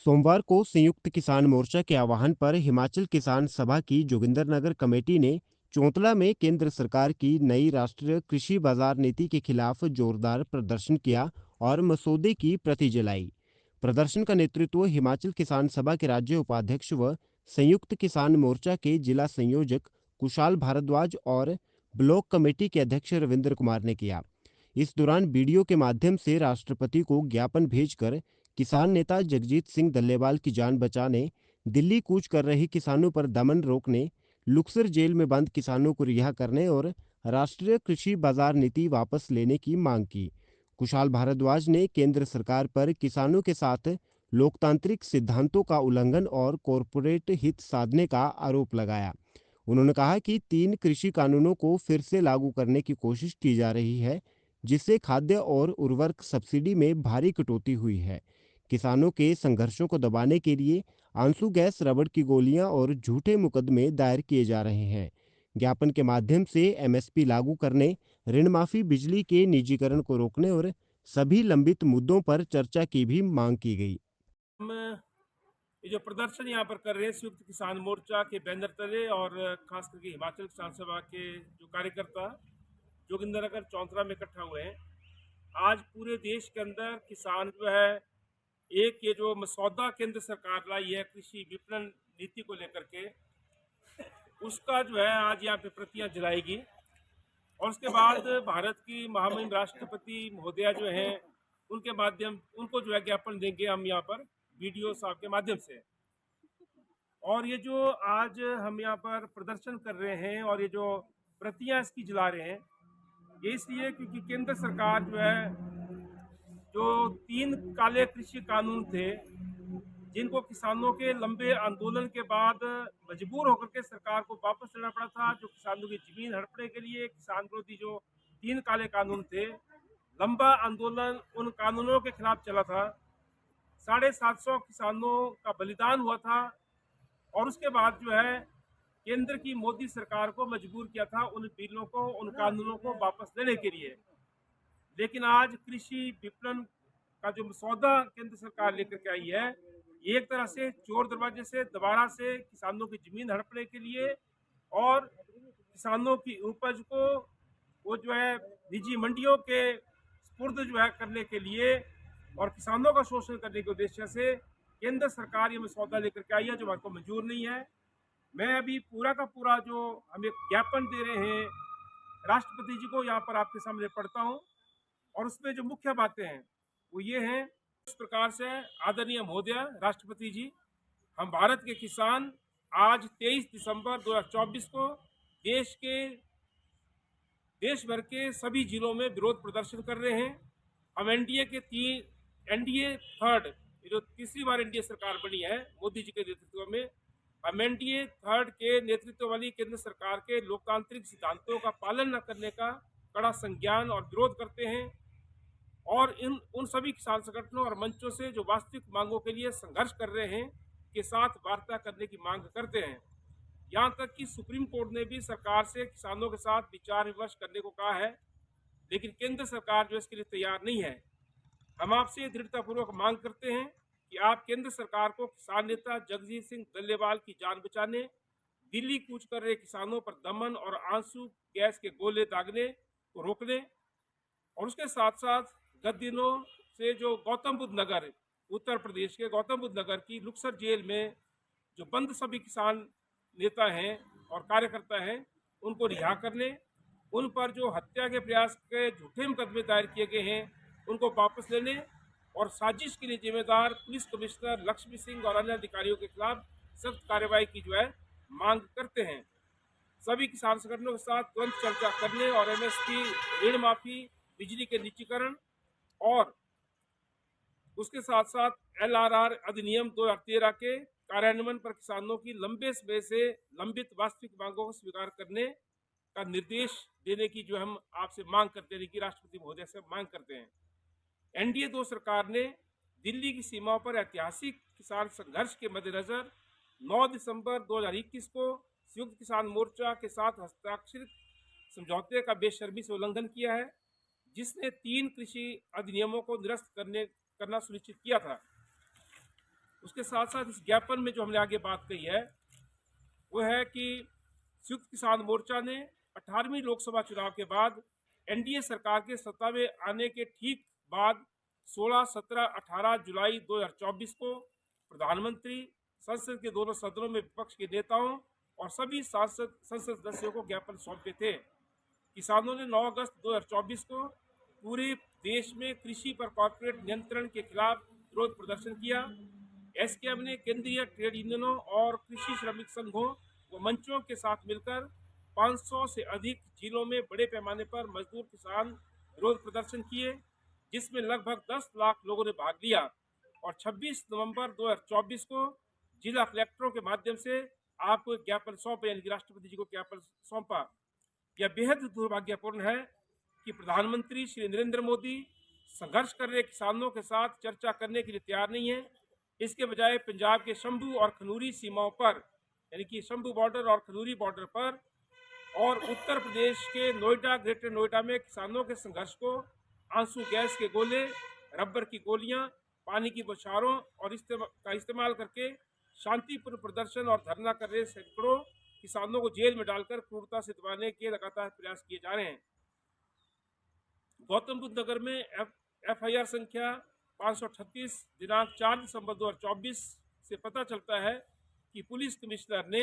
सोमवार को संयुक्त किसान मोर्चा के आह्वान पर हिमाचल किसान सभा की जोगिंदरनगर कमेटी ने चौंतला में केंद्र सरकार की नई राष्ट्रीय कृषि बाजार नीति के खिलाफ जोरदार प्रदर्शन किया और मसौदे की प्रति जलाई। प्रदर्शन का नेतृत्व हिमाचल किसान सभा के राज्य उपाध्यक्ष व संयुक्त किसान मोर्चा के जिला संयोजक कुशाल भारद्वाज और ब्लॉक कमेटी के अध्यक्ष रविंद्र कुमार ने किया। इस दौरान वीडियो के माध्यम से राष्ट्रपति को ज्ञापन भेजकर किसान नेता जगजीत सिंह डल्लेवाल की जान बचाने, दिल्ली कूच कर रहे किसानों पर दमन रोकने, लुक्सर जेल में बंद किसानों को रिहा करने और राष्ट्रीय कृषि बाजार नीति वापस लेने की मांग की। कुशाल भारद्वाज ने केंद्र सरकार पर किसानों के साथ लोकतांत्रिक सिद्धांतों का उल्लंघन और कॉरपोरेट हित साधने का आरोप लगाया। उन्होंने कहा कि 3 कृषि कानूनों को फिर से लागू करने की कोशिश की जा रही है, जिससे खाद्य और उर्वरक सब्सिडी में भारी कटौती हुई है। किसानों के संघर्षों को दबाने के लिए आंसू गैस, रबड़ की गोलियां और झूठे मुकदमे दायर किए जा रहे हैं। ज्ञापन के माध्यम से एमएसपी लागू करने, ऋण माफी, बिजली के निजीकरण को रोकने और सभी लंबित मुद्दों पर चर्चा की भी मांग की गई। हम ये जो प्रदर्शन यहाँ पर कर रहे हैं संयुक्त किसान मोर्चा के बैनर तले और खास करके हिमाचल किसान सभा के जो कार्यकर्ता जोगिंदरनगर चौंतरा में इकट्ठा हुए हैं। आज पूरे देश के अंदर किसान जो है एक ये जो मसौदा केंद्र सरकार लाई है कृषि विपणन नीति को लेकर के, उसका जो है आज यहाँ पे प्रतियां जलाएगी और उसके बाद भारत की महामहिम राष्ट्रपति महोदया जो हैं उनके माध्यम उनको जो है ज्ञापन देंगे हम यहाँ पर वीडियो साहब के माध्यम से। और ये जो आज हम यहाँ पर प्रदर्शन कर रहे हैं और ये जो प्रतियां इसकी जला रहे हैं, ये इसलिए क्योंकि केंद्र सरकार जो है जो 3 काले कृषि कानून थे जिनको किसानों के लंबे आंदोलन के बाद मजबूर होकर के सरकार को वापस लेना पड़ा था, जो किसानों की जमीन हड़पने के लिए किसान विरोधी जो 3 काले कानून थे, लंबा आंदोलन उन कानूनों के खिलाफ चला था। 750 किसानों का बलिदान हुआ था और उसके बाद जो है केंद्र की मोदी सरकार को मजबूर किया था उन बिलों को, उन कानूनों को वापस लेने के लिए। लेकिन आज कृषि विपणन का जो मसौदा केंद्र सरकार लेकर के आई है, ये एक तरह से चोर दरवाजे से दोबारा से किसानों की जमीन हड़पने के लिए और किसानों की उपज को वो जो है निजी मंडियों के स्पुर्द जो है करने के लिए और किसानों का शोषण करने के उद्देश्य से केंद्र सरकार ये मसौदा लेकर के आई है, जो हमारे को मंजूर नहीं है। मैं अभी पूरा का पूरा जो हम एक ज्ञापन दे रहे हैं राष्ट्रपति जी को यहाँ पर आपके सामने पढ़ता हूँ और उसमें जो मुख्य बातें हैं वो ये हैं। इस प्रकार से आदरणीय महोदय राष्ट्रपति जी, हम भारत के किसान आज 23 दिसंबर 2024 को देश भर के सभी जिलों में विरोध प्रदर्शन कर रहे हैं। हम एनडीए थर्ड, ये जो तीसरी बार एनडीए सरकार बनी है मोदी जी के नेतृत्व में, हम एनडीए थर्ड के नेतृत्व वाली केंद्र सरकार के लोकतांत्रिक सिद्धांतों का पालन न करने का कड़ा संज्ञान और विरोध करते हैं और उन सभी किसान संगठनों और मंचों से जो वास्तविक मांगों के लिए संघर्ष कर रहे हैं के साथ वार्ता करने की मांग करते हैं। यहाँ तक कि सुप्रीम कोर्ट ने भी सरकार से किसानों के साथ विचार विमर्श करने को कहा है, लेकिन केंद्र सरकार जो इसके लिए तैयार नहीं है। हम आपसे दृढ़तापूर्वक मांग करते हैं कि आप केंद्र सरकार को किसान नेता जगजीत सिंह डल्लेवाल की जान बचाने, दिल्ली कूच कर रहे किसानों पर दमन और आंसू गैस के गोले दागने को रोकने और उसके साथ साथ गत दिनों से जो गौतम बुद्ध नगर, उत्तर प्रदेश के गौतम बुद्ध नगर की लुक्सर जेल में जो बंद सभी किसान नेता हैं और कार्यकर्ता हैं उनको रिहा करने, उन पर जो हत्या के प्रयास के झूठे मुकदमे दायर किए गए हैं उनको वापस लेने और साजिश के लिए जिम्मेदार पुलिस कमिश्नर लक्ष्मी सिंह और अन्य अधिकारियों के खिलाफ सख्त कार्रवाई की जो है मांग करते हैं। सभी किसान संगठनों के साथ तुरंत चर्चा करने और एमएसपी, ऋण माफी, बिजली के निजीकरण और उसके साथ साथ एलआरआर अधिनियम 2013 के कार्यान्वयन पर किसानों की लंबे समय से लंबित वास्तविक मांगों को स्वीकार करने का निर्देश देने की जो हम आपसे मांग करते हैं, कि राष्ट्रपति महोदय से मांग करते हैं। एनडीए 2 सरकार ने दिल्ली की सीमाओं पर ऐतिहासिक किसान संघर्ष के मद्देनजर 9 दिसंबर 2021 को संयुक्त किसान मोर्चा के साथ हस्ताक्षरित समझौते का बेशर्मी से उल्लंघन किया है, जिसने 3 कृषि अधिनियमों को निरस्त करना सुनिश्चित किया था। उसके साथ साथ इस ज्ञापन में जो हमने आगे बात कही है वो है कि संयुक्त किसान मोर्चा ने 18वीं लोकसभा चुनाव के बाद एनडीए सरकार के सत्ता में आने के ठीक बाद 16, 17, 18 जुलाई 2024 को प्रधानमंत्री, संसद के दोनों सदनों में विपक्ष के नेताओं और सभी संसद सदस्यों को ज्ञापन सौंपे थे। किसानों ने 9 अगस्त 2024 को पूरे देश में कृषि पर कॉर्पोरेट नियंत्रण के खिलाफ विरोध प्रदर्शन किया। एसकेएम ने केंद्रीय ट्रेड यूनियनों और कृषि श्रमिक संघों व मंचों के साथ मिलकर 500 से अधिक जिलों में बड़े पैमाने पर मजदूर किसान विरोध प्रदर्शन किए, जिसमें लगभग 10 लाख लोगों ने भाग लिया और 26 नवंबर 2024 को जिला कलेक्टरों के माध्यम से आपको एक ज्ञापन सौंपा, यानी कि राष्ट्रपति जी को ज्ञापन सौंपा। यह बेहद दुर्भाग्यपूर्ण है कि प्रधानमंत्री श्री नरेंद्र मोदी संघर्ष कर रहे किसानों के साथ चर्चा करने के लिए तैयार नहीं है। इसके बजाय पंजाब के शंभू और खनूरी सीमाओं पर, यानी कि शंभू बॉर्डर और खनूरी बॉर्डर पर, और उत्तर प्रदेश के नोएडा, ग्रेटर नोएडा में किसानों के संघर्ष को आंसू गैस के गोले, रबर की गोलियां, पानी की बौछारों और का इस्तेमाल करके शांतिपूर्ण प्रदर्शन और धरना कर रहे सैकड़ों किसानों को जेल में डालकर क्रूरता से दबाने के लगातार प्रयास किए जा रहे हैं। गौतम बुद्ध नगर में एफआईआर संख्या 538 दिनांक 4 दिसंबर 2024 से पता चलता है कि पुलिस कमिश्नर ने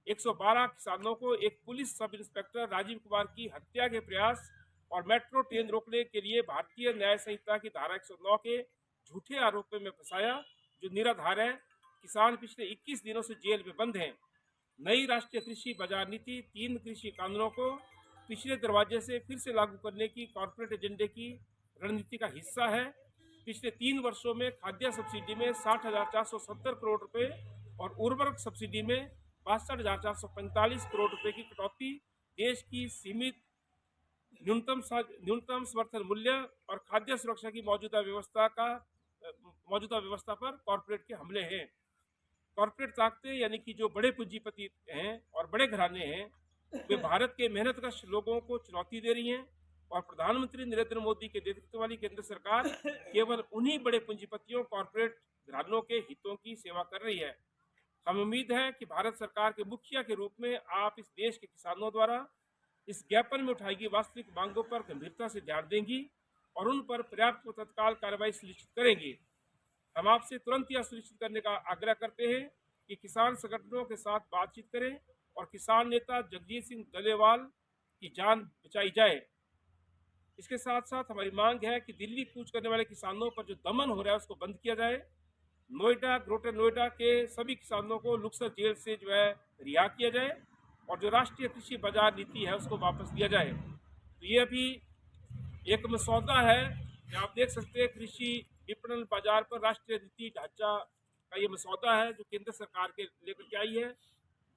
112 किसानों को एक police sub inspector Rajiv Kumar की हत्या के प्रयास और मेट्रो ट्रेन रोकने के लिए भारतीय न्याय संहिता की धारा 109 के झूठे आरोप में फंसाया, जो निराधार है। किसान पिछले 21 दिनों से जेल में बंद हैं। नई राष्ट्रीय कृषि बाजार नीति 3 कृषि कानूनों को पिछले दरवाजे से फिर से लागू करने की कॉर्पोरेट एजेंडे की रणनीति का हिस्सा है। पिछले 3 वर्षों में खाद्य सब्सिडी में 60,470 करोड़ रुपए और उर्वरक सब्सिडी में 62,445 करोड़ रुपए की कटौती देश की सीमित न्यूनतम समर्थन मूल्य और खाद्य सुरक्षा की मौजूदा व्यवस्था पर कॉर्पोरेट के हमले हैं। कॉर्पोरेट ताकतें, यानी कि जो बड़े पूंजीपति हैं और बड़े घराने हैं, वे भारत के मेहनतकश लोगों को चुनौती दे रही हैं और प्रधानमंत्री नरेंद्र मोदी के नेतृत्व वाली केंद्र सरकार केवल उन्हीं बड़े पूंजीपतियों, कॉर्पोरेट घरानों के हितों की सेवा कर रही है। हमें उम्मीद है कि भारत सरकार के मुखिया के रूप में आप इस देश के किसानों द्वारा इस ज्ञापन में उठाई गई वास्तविक मांगों पर गंभीरता से ध्यान देंगी और उन पर पर्याप्त व तत्काल कार्रवाई सुनिश्चित करेंगे। हम आपसे तुरंत यह सुनिश्चित करने का आग्रह करते हैं कि किसान संगठनों के साथ बातचीत करें और किसान नेता जगजीत सिंह डलेवाल की जान बचाई जाए। इसके साथ साथ हमारी मांग है कि दिल्ली कूच करने वाले किसानों पर जो दमन हो रहा है उसको बंद किया जाए। नोएडा, ग्रेटर नोएडा के सभी किसानों को लुक्सर जेल से जो है रिहा किया जाए और जो राष्ट्रीय कृषि बाजार नीति है उसको वापस दिया जाए। तो ये अभी एक मसौदा है, आप देख सकते हैं, कृषि विपणन बाजार पर राष्ट्रीय नीति ढांचा का ये मसौदा है जो केंद्र सरकार के लेकर के आई है,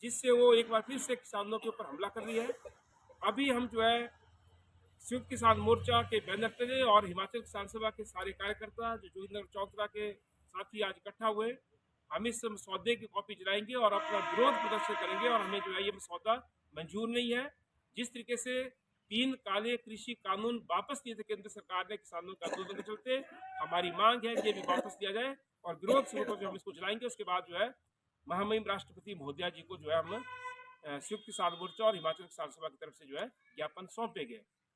जिससे वो एक बार फिर से किसानों के ऊपर हमला कर रही है। अभी हम जो है संयुक्त किसान मोर्चा के बैनर तले और हिमाचल किसान सभा के सारे कार्यकर्ता जो जोगिंदर चौधरा के साथ ही आज इकट्ठा हुए, हम इस मसौदे की कॉपी जलाएंगे और अपना विरोध प्रदर्शन करेंगे और हमें जो है ये मसौदा मंजूर नहीं है। जिस तरीके से 3 काले कृषि कानून वापस दिए थे केंद्र सरकार ने किसानों के आंदोलन के चलते, हमारी मांग है कि ये भी वापस दिया जाए और विरोध शुरू होकर हम इसको जलाएंगे। उसके बाद जो है महामहिम राष्ट्रपति महोदया जी को जो है हम संयुक्त किसान मोर्चा और हिमाचल किसान सभा की तरफ से जो है ज्ञापन सौंपेंगे।